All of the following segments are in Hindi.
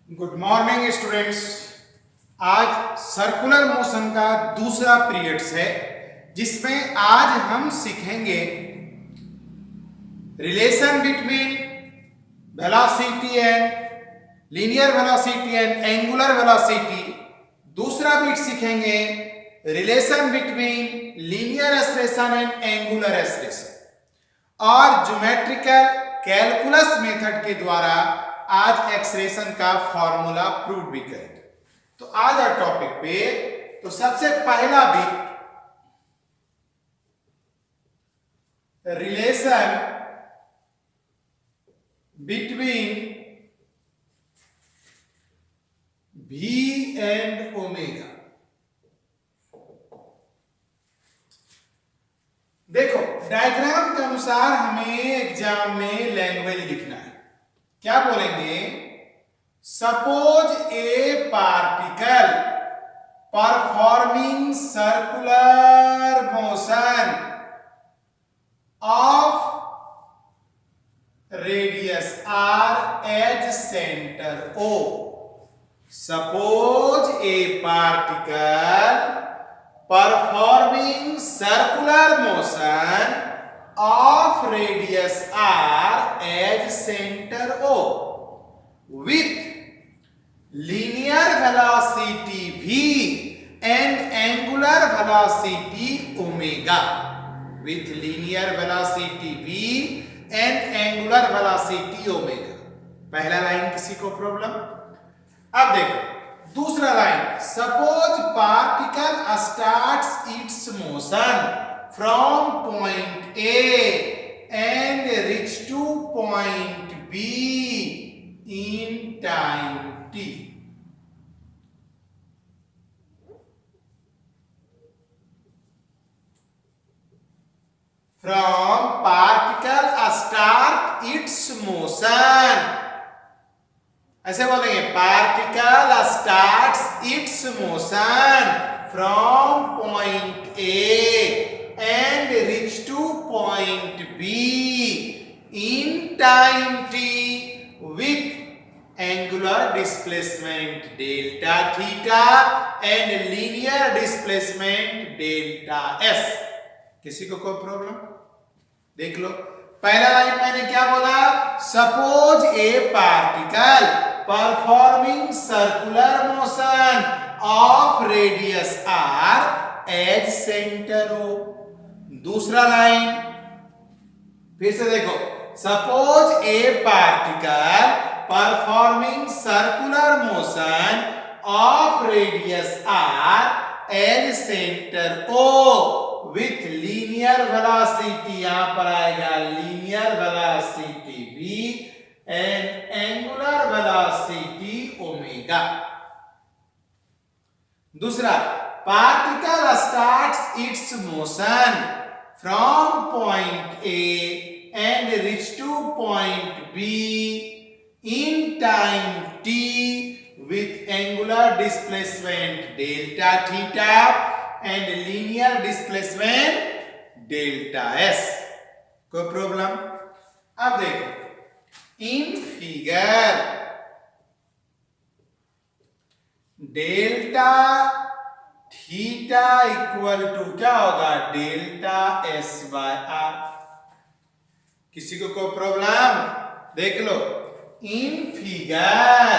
Good morning students. आज सर्कुलर मोशन का दूसरा पीरियड्स है जिसमें आज हम सीखेंगे relation between velocity and linear velocity and angular velocity. दूसरा बीट सीखेंगे relation between linear acceleration and angular acceleration और ज्योमेट्रिकल कैलकुलस मेथड के द्वारा आज एक्सप्रेशन का फॉर्मूला प्रूव भी करेंगे। तो आज आ टॉपिक पे तो सबसे पहला भी relation between v and omega. देखो डायग्राम के अनुसार हमें एग्जाम में लैंग्वेज लिखना है। क्या बोलेंगे? Suppose a particle performing circular motion of radius r as centre O। Suppose a particle performing circular motion of radius r as center O with linear velocity v and angular velocity omega। with linear velocity v and angular velocity omega। पहला लाइन किसी को प्रॉब्लम? अब देखो दूसरा line. Suppose particle starts its motion from point A and reach to point B in time t। From particle start its motion, ऐसे बोलेंगे particle starts its motion from point A and reach to point B in time t with angular displacement delta theta and linear displacement delta s। किसी को कोई प्रॉब्लम? देख लो पहला लाइन मैंने क्या बोला? Suppose a particle performing circular motion of radius r as centre O। दूसरा लाइन फिर से देखो। Suppose a particle performing circular motion of radius r as centre O with linear velocity, यहां पर आएगा linear velocity v and angular velocity omega. दूसरा particle starts its motion from point A and reach to point B in time t with angular displacement delta theta and linear displacement delta s। कोई प्रॉब्लम? अब देखो in figure delta theta equal to क्या होगा? Delta S by R. किसी को कोई प्रॉब्लम? देख लो in figure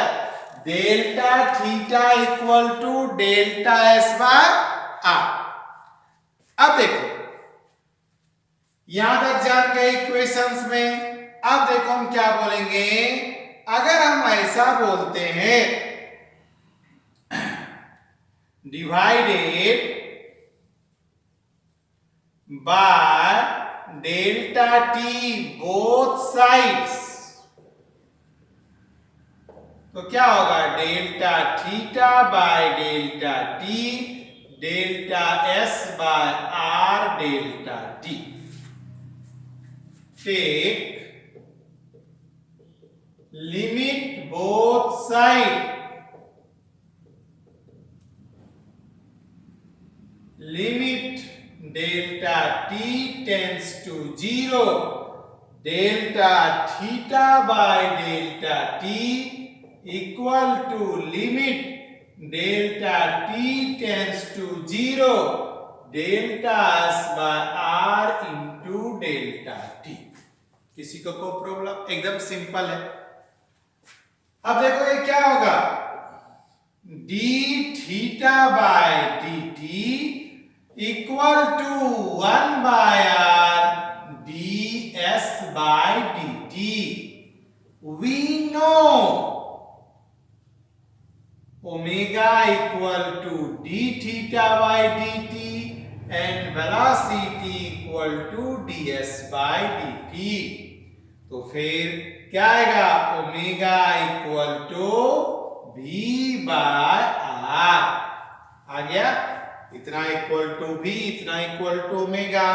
delta theta equal to delta S by R. अब देखो यहां तक जान गए इक्वेशंस में। अब देखो हम क्या बोलेंगे? अगर हम ऐसा बोलते हैं divided by delta t both sides, तो क्या होगा? Delta theta by delta t delta S by r delta t. Take limit both side, limit delta t tends to 0 delta theta by delta t equal to limit delta t tends to 0 delta s by r into delta t। किसी को कोई प्रॉब्लम? एकदम सिंपल है। अब देखो ये क्या होगा, d theta by dt equal to 1 by r ds by dt। We know omega equal to d theta by dt and velocity equal to ds by dt। तो फिर क्या आएगा, omega equal to v by r आ गया। इतना इक्वल टू v, इतना equal to omega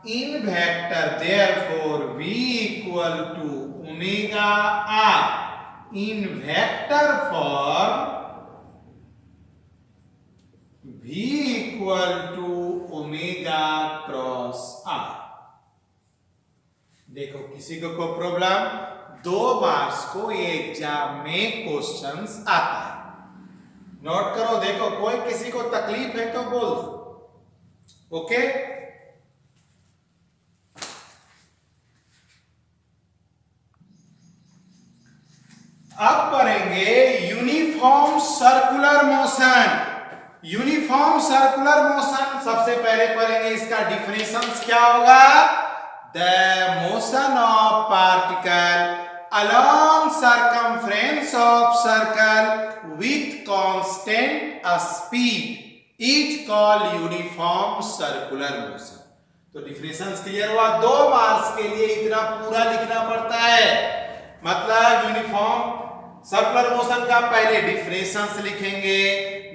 in vector, therefore v equal to omega r in vector form v equal to omega cross r। देखो किसी को कोई प्रॉब्लम? 2 मार्क्स को ये एग्जाम में क्वेश्चंस आता है, नोट करो। देखो कोई किसी को तकलीफ है तो बोल दो, ओके। अब पढ़ेंगे uniform circular motion. Uniform circular motion सबसे पहले पढ़ेंगे, इसका डिफिनेशन क्या होगा। The motion of particle along circumference of circle with constant speed is called uniform circular motion। तो डिफिनेशंस क्लियर हुआ। 2 मार्क्स के लिए इतना पूरा लिखना पड़ता है। मतलब यूनिफॉर्म सर्कुलर मोशन का पहले डिफिनेशंस लिखेंगे,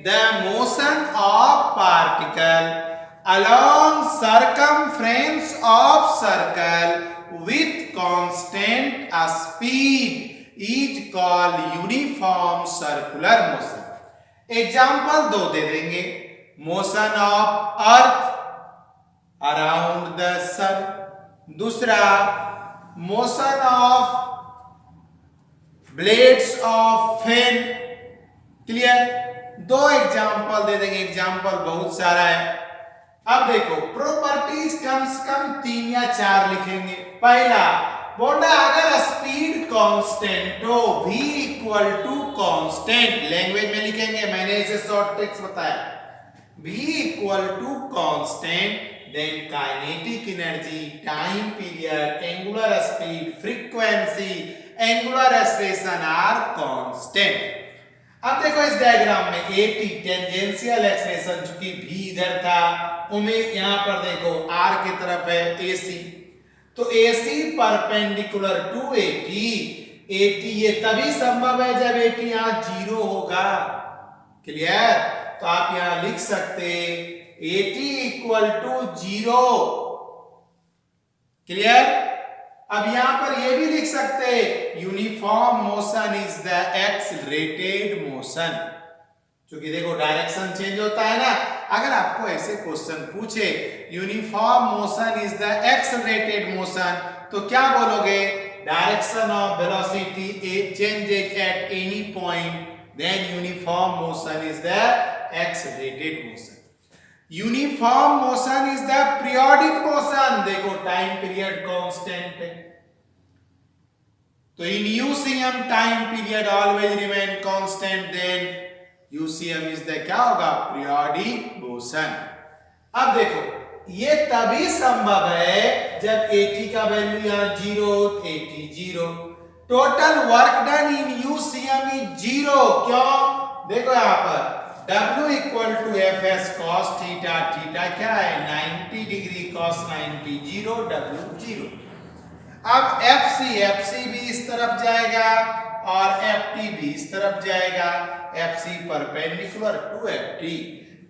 the motion of particle along circumference of circle with constant speed is called uniform circular motion। Example 2 दे देंगे, motion of earth around the sun, दूसरा motion of blades of fan. Clear? 2 example दे देंगे, एग्जाम्पल बहुत सारा है। अब देखो प्रॉपर्टीज कम से कम 3 या 4 लिखेंगे। पहला बोला, अगर स्पीड कांस्टेंट हो, v equal to constant, language में लिखेंगे, मैंने इसे शॉर्ट ट्रिक्स बताया। v equal to constant, then kinetic energy, time period, angular speed, frequency, angular acceleration are constant. अब देखो इस डायग्राम में at टेंजेंशियल एक्सेलरेशन, चूंकि v इधर था, यहां पर देखो r की तरफ है ac, तो ac perpendicular to at। at ये तभी संभव है जब at यहां 0 होगा। क्लियर? तो आप यहां लिख सकते at इक्वल टू 0। क्लियर? अब यहां पर ये भी लिख सकते uniform motion is the accelerated motion, क्योंकि देखो डायरेक्शन चेंज होता है ना। अगर आपको ऐसे क्वेश्चन पूछे uniform motion is the accelerated motion, तो क्या बोलोगे, direction of velocity changes at any point, then uniform motion is the accelerated motion. Uniform motion is the periodic motion, देखो टाइम पीरियड कांस्टेंट है, तो in UCM time period always remain constant, then UCM is the क्या होगा, पीरियोडिक मोशन। अब देखो ये तभी संभव है जब at का वैल्यू यहां 0, at 0, total work done in UCM is 0। क्यों? देखो यहां पर W equal to F S cos theta, theta क्या है 90 डिग्री, कॉस 90 0, W 0। अब FC भी इस तरफ जाएगा और FT भी इस तरफ जाएगा, FC perpendicular to FT।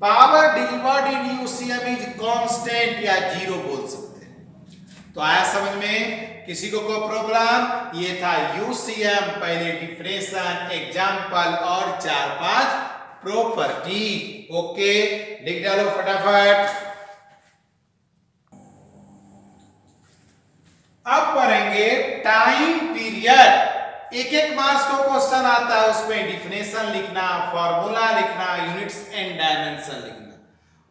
Power delivered in UCM is constant या 0 बोल सकते हैं। तो आया समझ में? किसी को कोई प्रॉब्लम? ये था यूसीएम, पहले डिफरेंशिएशन, एग्जांपल और 4-5 प्रॉपर्टी। ओके, लिख डालो फटाफट। अब पढ़ेंगे टाइम पीरियड। एक एक मार्क्स को क्वेश्चन आता है, उसमें डिफिनेशन लिखना, फॉर्मूला लिखना, यूनिट्स एंड डायमेंशन लिखना।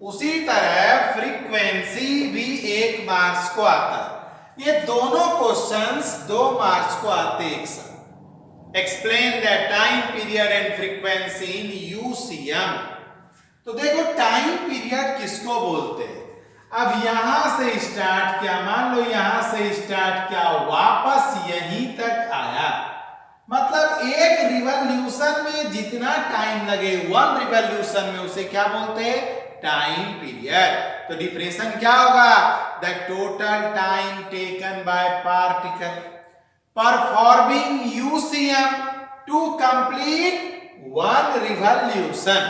उसी तरह फ्रीक्वेंसी भी 1 मार्क्स को आता है। ये दोनों क्वेश्चंस 2 मार्क्स को आते एक साथ। Explain the time period and frequency in UCM. तो देखो टाइम पीरियड किसको बोलते हैं। अब यहां से स्टार्ट किया, मान लो यहां से स्टार्ट किया, वापस यहीं तक आया, मतलब एक रिवॉल्यूशन में जितना टाइम लगे, 1 रिवॉल्यूशन में, उसे क्या बोलते हैं, टाइम पीरियड। तो डिफिनेशन क्या होगा, the total time taken by particle performing UCM to complete 1 revolution.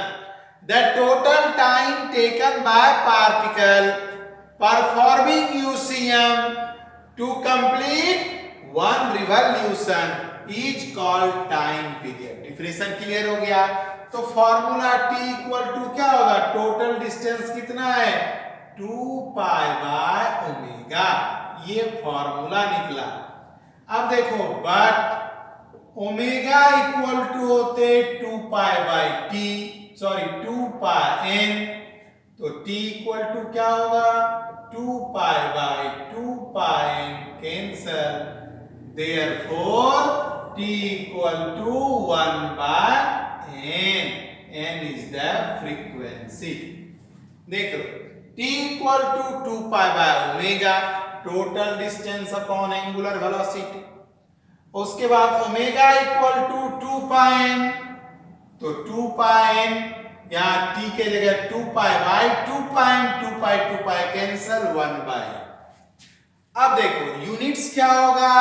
The total time taken by particle performing UCM to complete 1 revolution is called time period. Definition clear हो गया। तो फॉर्मूला T इक्वल टू क्या होगा, टोटल डिस्टेंस कितना है, 2 पाई बाय ओमेगा, ये फॉर्मूला निकला। अब देखो बट ओमेगा इक्वल टू होते 2 pi by T, sorry 2 pi n, तो T इक्वल टू क्या होगा, 2 pi by 2 pi n cancel, therefore T equal to 1 by n. n is the frequency. देखो T equal to 2 pi by omega, total distance upon angular velocity। उसके बाद omega equal to 2 pi n, तो 2 pi n, यहाँ T के जगह 2 pi by 2 pi n, 2 pi cancel, 1 by। अब देखो यूनिट्स क्या होगा,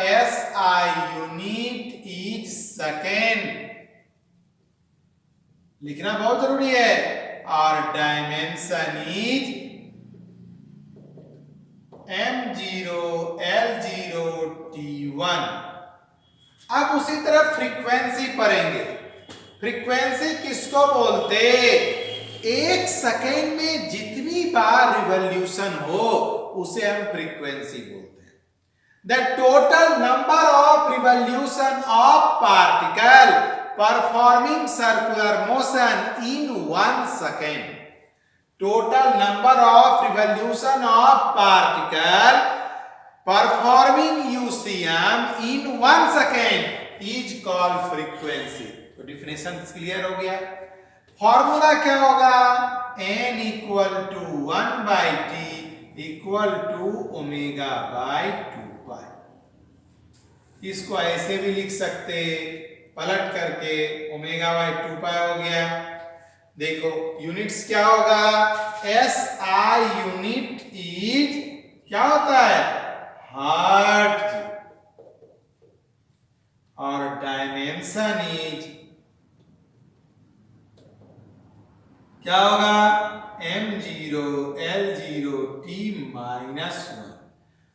SI यूनिट इज सेकेंड, लिखना बहुत जरूरी है, और dimension is m0 l0 t1। अब उसी तरह फ्रीक्वेंसी पढ़ेंगे। फ्रीक्वेंसी किसको बोलते, 1 सेकेंड में जितनी बार रिवॉल्यूशन हो उसे हम फ्रीक्वेंसी बोलते हैं। The total number of revolution of particle performing circular motion in 1 second. Total number of revolution of particle performing UCM in 1 second is called frequency. तो डिफिनेशन क्लियर हो गया। फॉर्मूला क्या होगा, n equal to 1 by t equal to omega by 2 pi. इसको ऐसे भी लिख सकते, पलट करके ओमेगा बाय 2 पाई हो गया। देखो यूनिट्स क्या होगा, SI यूनिट इज क्या होता है, हर्ट्ज, और डायमेंशन इज क्या होगा, m0 l0 t माइनस 1।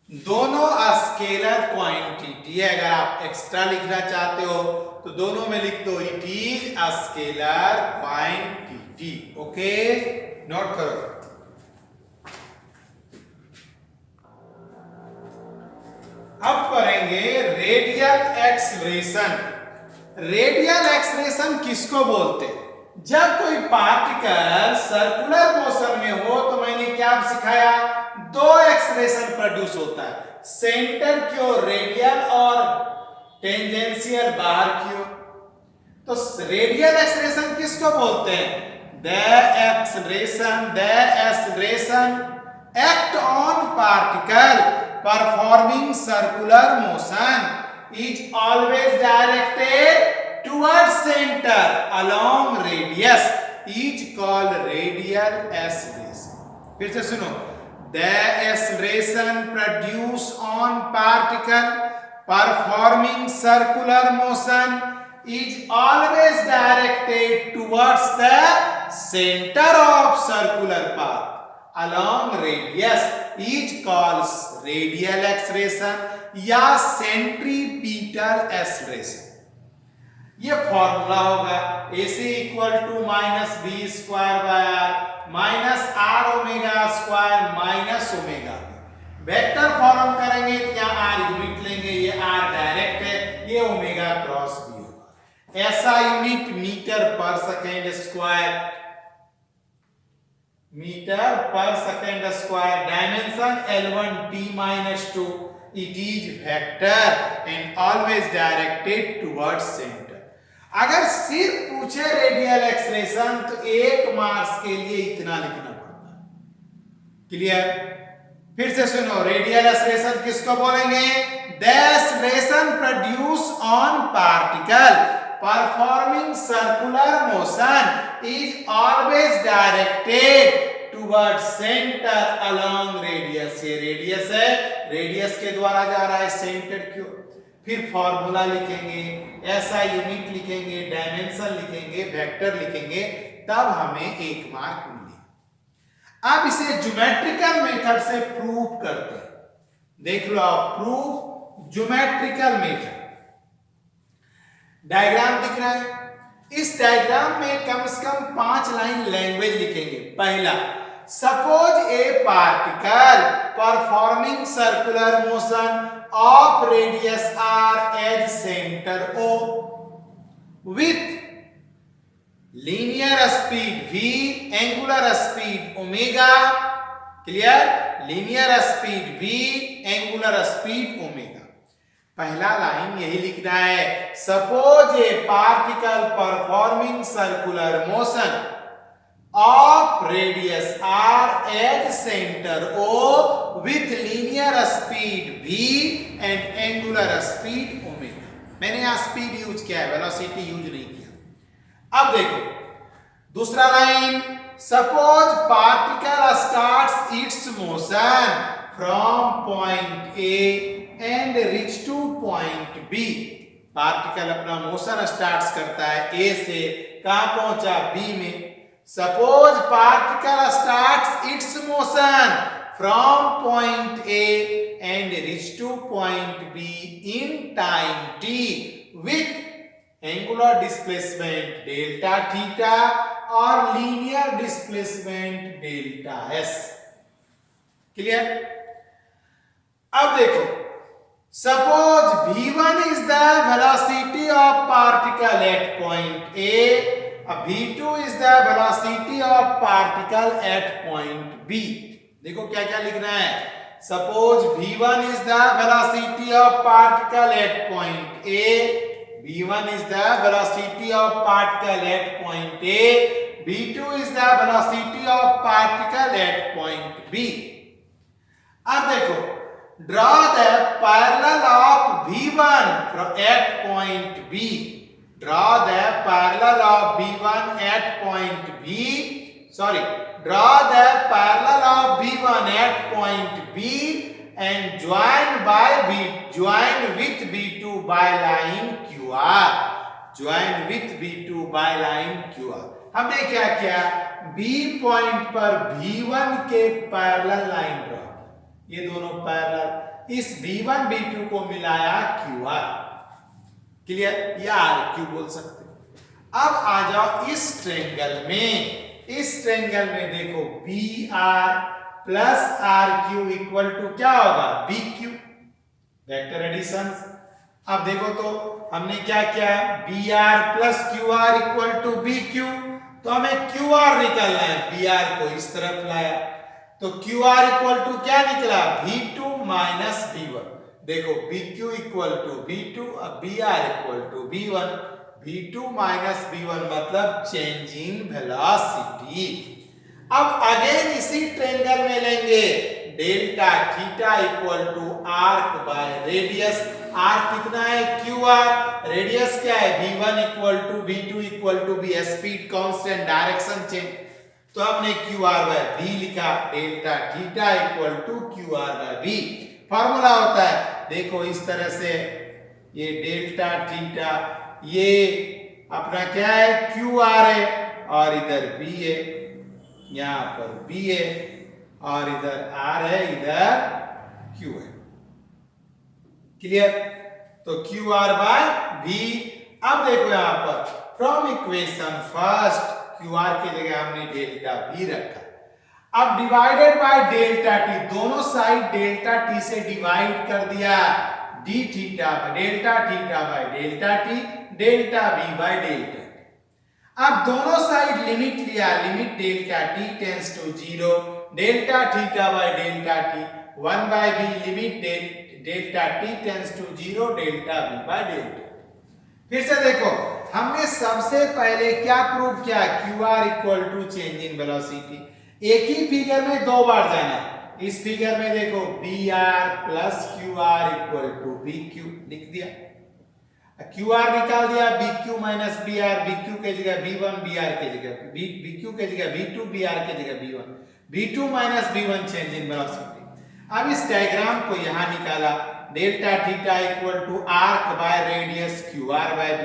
दोनों स्केलर क्वांटिटी है। अगर आप एक्स्ट्रा लिखना चाहते हो तो दोनों में लिख दो, it is scalar quantity. Okay, note करो। अब करेंगे रेडियल एक्सेलरेशन। रेडियल एक्सेलरेशन किसको बोलते हैं, जब कोई पार्टिकल सर्कुलर मोशन में हो, तो मैंने क्या सिखाया, 2 एक्सेलरेशन प्रोड्यूस होता है, सेंटर की ओर रेडियल और टेंजेंशियल बाहर की ओर। तो रेडियल एक्सेलरेशन किसको बोलते हैं, the acceleration act on particle performing circular motion is always directed towards center along radius is called radial acceleration। फिर से सुनो, the acceleration produced on particle performing circular motion is always directed towards the center of circular path along radius is called radial acceleration या centripetal acceleration। ये फॉर्मूला होगा, AC equal to minus b square by r minus r omega square minus omega. Vector form करेंगे तो यहाँ आर यूनिट लेंगे, ये आर डायरेक्ट है, ये ओमेगा ऐसा यूनिट मीटर पर सेकेंड स्क्वायर, मीटर पर second square, dimension L1 t-2, it is vector and always directed towards center। अगर सिर्फ पूछे रेडियल एक्सलेशन तो 1 मार्क्स के लिए इतना लिखना पड़ता है। क्लियर? फिर से सुनो, रेडियल एक्सलेशन किसको बोलेंगे? The acceleration produced on particle performing circular motion is always directed towards center along radius। ये रेडियस है, रेडियस के द्वारा जा रहा है सेंटर की ओर। फिर फॉर्मूला लिखेंगे, ऐसा यूनिट लिखेंगे, डायमेंशन लिखेंगे, वेक्टर लिखेंगे, तब हमें 1 मार्क मिलेगा। अब इसे ज्योमेट्रिकल मेथड से प्रूव करते हैं। देख लो आप, प्रूफ ज्योमेट्रिकल मेथड। डायग्राम दिख रहा है, इस डायग्राम में कम से कम 5 लाइन लैंग्वेज लिखेंगे। पहला, suppose a particle performing circular motion of radius r as center O with linear speed v, angular speed omega। clear? linear speed v, angular speed omega। पहला लाइन यही लिखना है, suppose a particle performing circular motion of radius r at center O with linear speed v and angular speed omega। मैंने यहां स्पीड यूज किया है, वेलोसिटी यूज नहीं किया। अब देखो दूसरा line, suppose particle starts its motion from point A and reach to point B. Particle अपना मोशन स्टार्ट करता है ए से, कहां पहुंचा? बी में। Suppose particle starts its motion from point A and reach to point B in time t with angular displacement delta theta or linear displacement delta s। Clear? अब देखो, suppose v1 is the velocity of particle at point A, v2 is the velocity of particle at point B। देखो क्या क्या लिखना है, suppose v1 is the velocity of particle at point A, v1 is the velocity of particle at point A, v2 is the velocity of particle at point B। अब देखो, draw the parallel of v1 at point B। Draw the parallel of v1 at point B, sorry, draw the parallel of v1 at point B and join with v2 by line QR। join with v2 by line QR। हमने क्या किया, B पॉइंट पर v1 के पैरेलल लाइन ड्रॉ, ये दोनों पैरेलल, इस v1 v2 को मिलाया QR। क्लियर? या आर क्यू बोल सकते हो। अब आ जाओ इस ट्रायंगल में, इस ट्रायंगल में देखो B R plus R Q equal to क्या होगा? B Q, vector addition. अब देखो तो हमने क्या किया, B R plus Q R equal to B Q, तो हमें क्यू आर निकालना है, बी आर को इस तरफ लाया तो क्यू आर इक्वल टू क्या निकला? v2 minus v1। देखो BQ इक्वल टू V2, अब BR equal to V1। V2 minus V1 मतलब चेंज इन वेलोसिटी। अब अगेन इसी ट्रायंगल में लेंगे delta theta equal to arc by radius. Arc कितना है? QR। रेडियस क्या है? V1 equal to V2 equal to V। Speed constant, direction change, तो हमने QR बाय V लिखा, delta theta equal to QR by V। Formula होता है, देखो इस तरह से, ये डेल्टा थीटा, ये अपना क्या है? QR है, और इधर B है, यहां पर B है, और इधर R है, इधर Q है। क्लियर? तो QR बाय V। अब देखो यहां पर फ्रॉम इक्वेशन फर्स्ट QR की जगह हमने डेल्टा V रखा। अब डिवाइडेड बाय डेल्टा टी, दोनों साइड डेल्टा टी से डिवाइड कर दिया, d theta by delta theta by delta t, delta v by delta t. अब दोनों साइड लिमिट लिया, limit delta t tends to 0 delta theta by delta t 1 by v limit delta t tends to 0 delta v by delta. फिर से देखो, हमने सबसे पहले क्या प्रूव किया, QR equal to change in velocity. एक ही फिगर में दो बार जाना। इस फिगर में देखो BR plus QR equal to BQ लिख दिया, QR निकाल दिया, BQ माइनस BR, BQ के जगह B1, BR के जगह BQ के जगह B2, BR के जगह B1, B2 minus B1 change in velocity. अब इस डायग्राम को यहां निकाला, delta theta equal to arc by radius QR by V।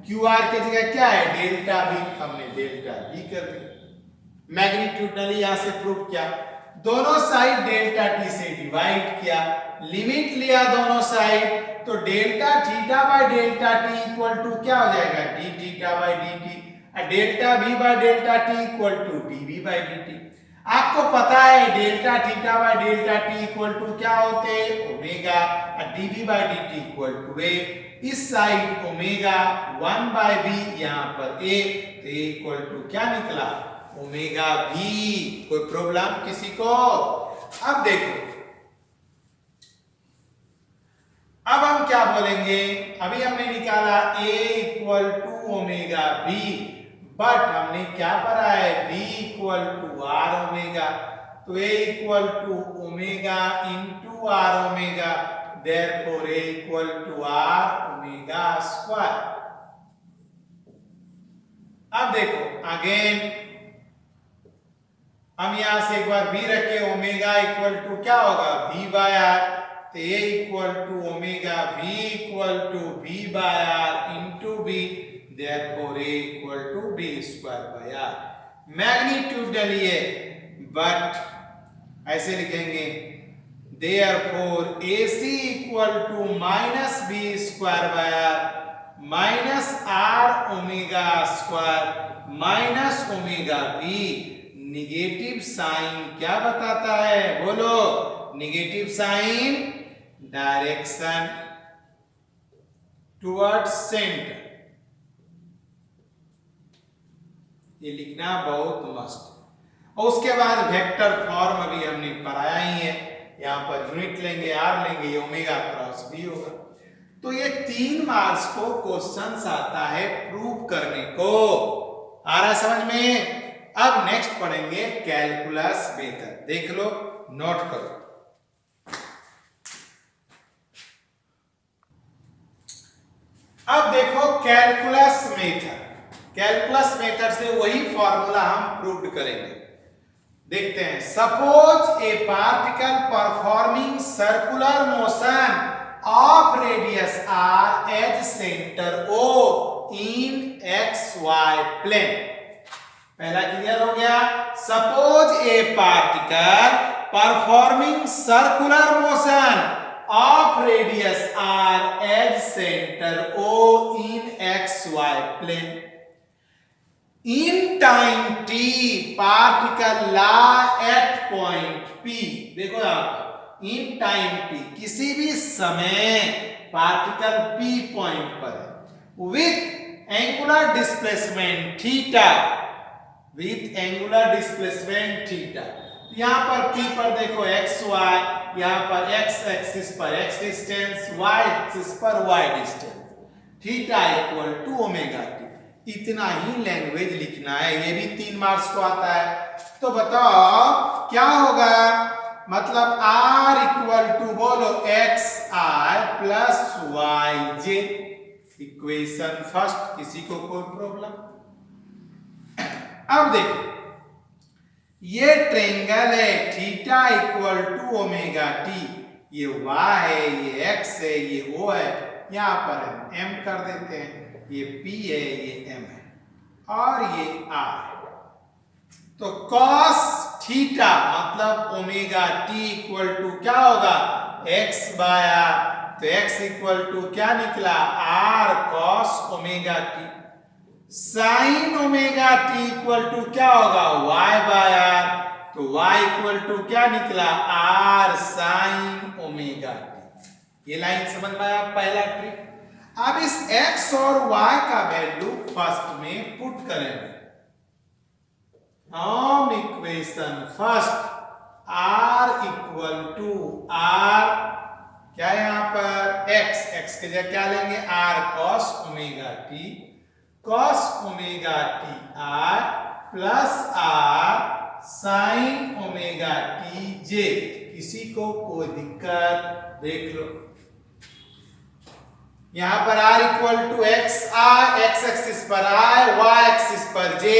QR के जगह क्या है, डेल्टा V, हमने डेल्टा V कर दिया। मैग्नीट्यूडनली यहां से प्रूव किया, दोनों साइड डेल्टा t से डिवाइड किया, लिमिट लिया दोनों साइड, तो delta theta by delta t equal to क्या हो जाएगा, d थीटा बाय dt, और delta v by delta t equal to dv by dt। आपको पता है delta theta by delta t equal to क्या होते हैं, ओमेगा, और dv by dt equal to a। इस साइड ओमेगा 1 बाय v, यहां पर a, तो a इक्वल टू क्या निकला, ओमेगा v। कोई प्रॉब्लम किसी को? अब देखो, अब हम क्या बोलेंगे, अभी हमने निकाला a equal to omega v, but हमने क्या पढ़ा है, v equal to r omega, तो a equal to omega into r omega, therefore a equal to r omega square. अब देखो अगेन, हम यहां से एक बार v रखे, ओमेगा इक्वल टू क्या होगा, v बाय आर, तो a equal to omega v equal to v by r into b, therefore a equal to b square by r. Magnitude डालिए, बट ऐसे लिखेंगे, therefore AC equal to minus b square by r minus r omega square minus omega b। Negative sign क्या बताता है, बोलो, negative sign direction towards centre. ये लिखना बहुत मस्त। और उसके बाद वेक्टर फॉर्म अभी हमने पढ़ाया ही है, यहां पर यूनिट लेंगे, आर लेंगे, ये ओमेगा क्रॉस बी होगा। तो ये 3 मार्क्स को क्वेश्चंस आता है प्रूव करने को। आ रहा है समझ में? अब नेक्स्ट पढ़ेंगे कैलकुलस मेथड। देख लो, नोट करो। अब देखो कैलकुलस मेथड। कैलकुलस मेथड से वही फॉर्मूला हम प्रूव करेंगे। देखते हैं, suppose a particle performing circular motion of radius r as centre O in XY plane. पहला क्लियर हो गया। Suppose a particle performing circular motion of radius r as centre O in XY plane. In time t particle ला एट पॉइंट P। देखो यहां पर इन टाइम t, किसी भी समय पार्टिकल P पॉइंट पर है, with angular displacement theta, with angular displacement theta. यहां पर P पर देखो XY, यहां पर x एक्सिस पर x डिस्टेंस, y एक्सिस पर y distance, theta equal to omega t। इतना ही लैंग्वेज लिखना है, ये भी 3 मार्क्स को आता है। तो बताओ क्या होगा, मतलब r इक्वल टू, बोलो, xi plus yj। Equation first, किसी को कोई प्रॉब्लम? अब देखो, ये ट्रायंगल है, theta equal to omega t, ये y है, ये x है, ये o है, यहां पर हम m कर देते हैं, ये P है, ये M है, और ये R। तो cos थीटा मतलब ओमेगा t इक्वल टू क्या होगा, x बाय r। तो x इक्वल टू क्या निकला, r cos omega t। Sine omega t equal to क्या होगा, y बाय r। तो y इक्वल टू क्या निकला, r साइन ओमेगा t। ये लाइन समझ में आया, पहला ट्रिक। अब इस x और y का वैल्यू फर्स्ट में पुट करेंगे। हम equation first r equal to r, क्या है यहां पर x के जगह क्या लेंगे r cos omega t, cos omega t r plus r sin omega t j। किसी को कोई दिक्कत देख लो, यहां पर r equal to x axis पर i, y एक्सिस पर j।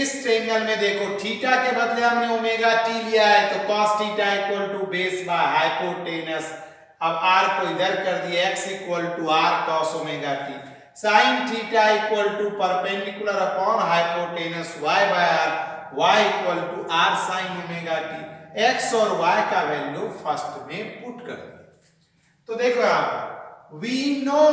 इस ट्रायंगल में देखो थीटा के बदले हमने ओमेगा t लिया है, तो cos theta equal to base by hypotenuse. अब r को इधर कर दिए, x equal to r cos omega t, sin theta equal to perpendicular upon hypotenuse y by r, y equal to r sin omega t। x और y का वैल्यू फर्स्ट में पुट कर दिए। तो देखो यहां पर we know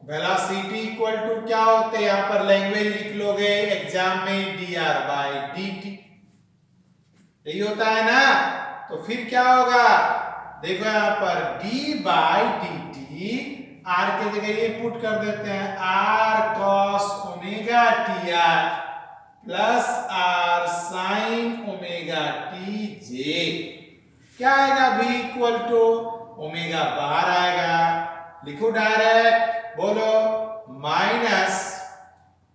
velocity equal to क्या होते हैं, यहां पर लैंग्वेज लिख लोगे एग्जाम में dr बाय dt, यही होता है ना। तो फिर क्या होगा, देखो यहां पर d बाय dt, r के जगह ये पुट कर देते हैं r cos omega tr plus r sin omega tj। क्या आएगा v इक्वल टू ओमेगा बाहर आएगा, लिखो डायरेक्ट, बोलो minus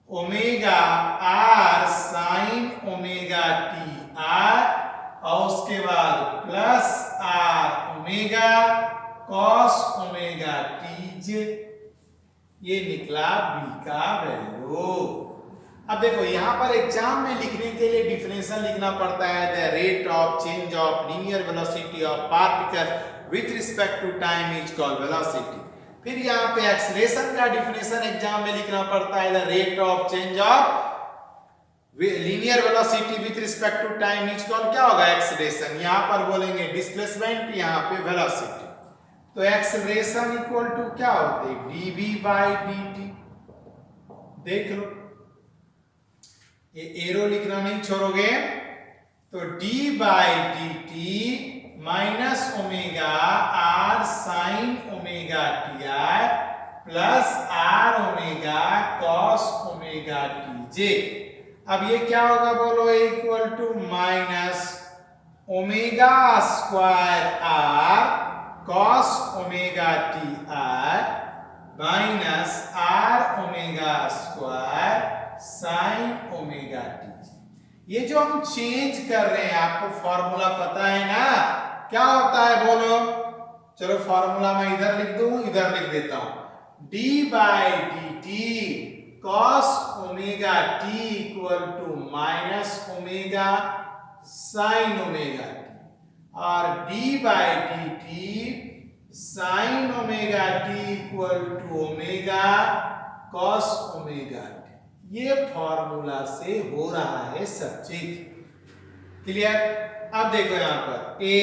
omega r sin omega tr और उसके बाद plus r omega cos omega tj। ये निकला b का वैल्यू। अब देखो यहां पर एग्जाम में लिखने के लिए डिफरेंशियल लिखना पड़ता है, the rate of change of linear velocity of particle with respect to time is called velocity. फिर यहाँ पे एक्सीलरेशन का डिफिनेशन एग्जाम में लिखना पड़ता है, the rate of change of linear velocity with respect to time is called क्या होगा, एक्सीलरेशन। यहाँ पर बोलेंगे डिस्प्लेसमेंट, यहाँ पे वेलोसिटी। तो एक्सीलरेशन इक्वल टू क्या होते हैं, dv बाय dt। देख लो ये एरो लिखना नहीं छोड़ोगे, तो d bye dt minus omega r sin omega ti plus r omega cos omega tj। अब ये क्या होगा बोलो, equal to minus omega square r cos omega ti minus r omega square sin omega tj। ये जो हम चेंज कर रहे हैं, आपको फॉर्मूला पता है ना, क्या होता है बोलो। चलो फॉर्मूला मैं इधर लिख दूं, इधर लिख देता हूं, d bye dt cos omega t equal to minus omega sin omega t, और d bye dt sin omega t equal to omega cos omega t। ये फॉर्मूला से हो रहा है सब चीज क्लियर। अब देखो यहां पर a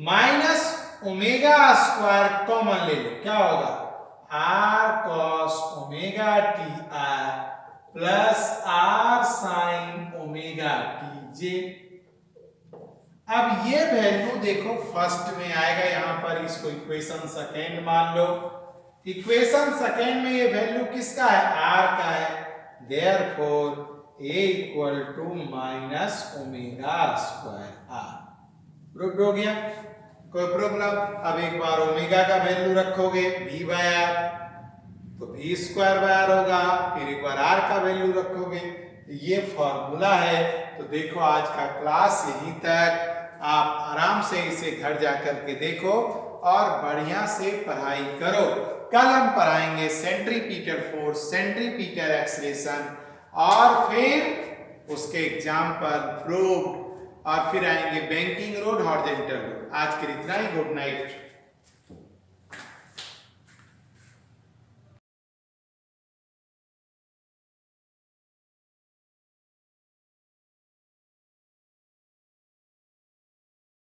minus omega square common ले लो, क्या होगा r cos omega tr plus r sin omega tj। अब ये वैल्यू देखो फर्स्ट में आएगा, यहां पर इसको इक्वेशन सेकेंड मान लो। इक्वेशन सेकेंड में ये वैल्यू किसका है, r का है। Therefore a equal to minus omega square r। Prove हो गया, कोई प्रॉब्लम। अब एक बार ओमेगा का वैल्यू रखोगे v बाय r, तो v स्क्वायर बाय r होगा। फिर एक बार r का वैल्यू रखोगे, ये फॉर्मूला है। तो देखो आज का क्लास यहीं तक, आप आराम से इसे घर जा करके देखो और बढ़िया से पढ़ाई करो। कल हम पढ़ाएंगे सेंट्रीपीटल फोर्स, सेंट्रीपीटल एक्सीलरेशन, और फिर उसके एग्जाम पर प्रूव्ड, और फिर आएंगे बैंकिंग रोड, हॉरिजॉन्टल रोड। आज के लिए इतना ही, गुड नाइट।